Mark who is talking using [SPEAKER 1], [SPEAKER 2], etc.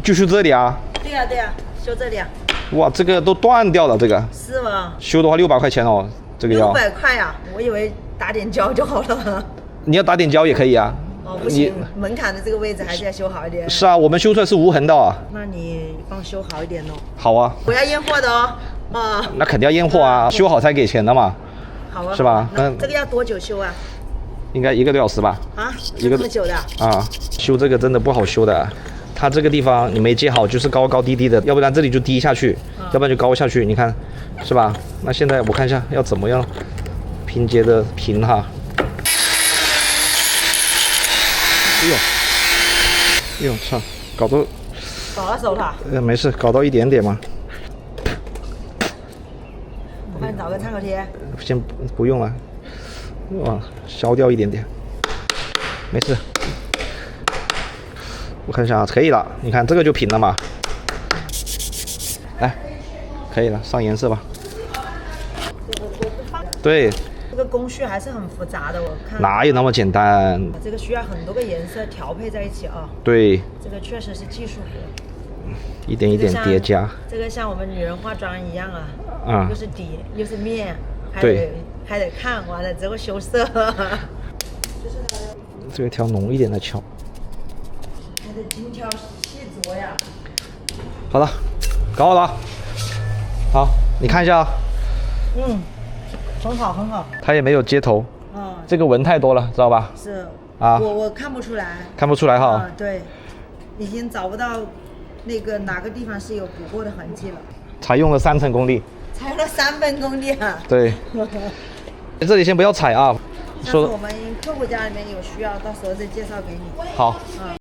[SPEAKER 1] 就修这里啊？
[SPEAKER 2] 对呀、对呀、修这里啊。
[SPEAKER 1] 哇，这个都断掉了，这个
[SPEAKER 2] 是吗
[SPEAKER 1] 修的话600块钱哦，这个要。
[SPEAKER 2] ？600块呀、我以为打点胶就好了。
[SPEAKER 1] 你要打点胶也可以啊。
[SPEAKER 2] 哦，不行，门槛的这个位置还是要修好一点。
[SPEAKER 1] 是啊，我们修出来是无痕的啊。
[SPEAKER 2] 那你帮修好一点哦。
[SPEAKER 1] 好啊，
[SPEAKER 2] 不要验货的哦。啊，
[SPEAKER 1] 那肯定要验货啊，修好才给钱的嘛。
[SPEAKER 2] 好啊，
[SPEAKER 1] 是吧
[SPEAKER 2] 那
[SPEAKER 1] 那
[SPEAKER 2] 这个要多久修啊？
[SPEAKER 1] 应该1个多小时吧。
[SPEAKER 2] 啊，
[SPEAKER 1] 一个
[SPEAKER 2] 这么久的啊？
[SPEAKER 1] 啊，修这个真的不好修的，它这个地方你没接好，就是高高低低的，要不然这里就低下去，要不然就高下去，你看，是吧？那现在我看一下要怎么样拼接的平哈。哎呦，哎呦，操，搞到
[SPEAKER 2] 搞到手了。
[SPEAKER 1] 没事，搞到一点点嘛，
[SPEAKER 2] 我帮你找个创可贴。
[SPEAKER 1] 先不用了，哇，削掉一点点，没事。我看一下啊，可以了，你看这个就平了嘛。来，可以了，上颜色吧。对，
[SPEAKER 2] 这个工序还是很复杂的，我看。
[SPEAKER 1] 哪有那么简单？
[SPEAKER 2] 这个需要很多个颜色调配在一起啊。
[SPEAKER 1] 对，
[SPEAKER 2] 这个确实是技术活。
[SPEAKER 1] 一点一点叠加。
[SPEAKER 2] 这个像我们女人化妆一样啊。
[SPEAKER 1] 啊
[SPEAKER 2] 又是底又是面，
[SPEAKER 1] 对
[SPEAKER 2] 还得看完了之后修色。
[SPEAKER 1] 这个调浓一点的敲。
[SPEAKER 2] 还得精挑细琢呀。
[SPEAKER 1] 好了，搞好了啊。好，你看一下啊。
[SPEAKER 2] 嗯，很好很好。
[SPEAKER 1] 它也没有接头，
[SPEAKER 2] 嗯，
[SPEAKER 1] 这个纹太多了，知道吧？
[SPEAKER 2] 是。
[SPEAKER 1] 啊
[SPEAKER 2] 我看不出来。
[SPEAKER 1] 看不出来哈。
[SPEAKER 2] 啊，对，已经找不到那个哪个地方是有补过的痕迹了。
[SPEAKER 1] 才用了3成功力。
[SPEAKER 2] 才用了3分功力啊！
[SPEAKER 1] 对，这里先不要踩啊。
[SPEAKER 2] 下次我们客户家里面有需要，到时候再介绍给你。
[SPEAKER 1] 好。
[SPEAKER 2] 嗯。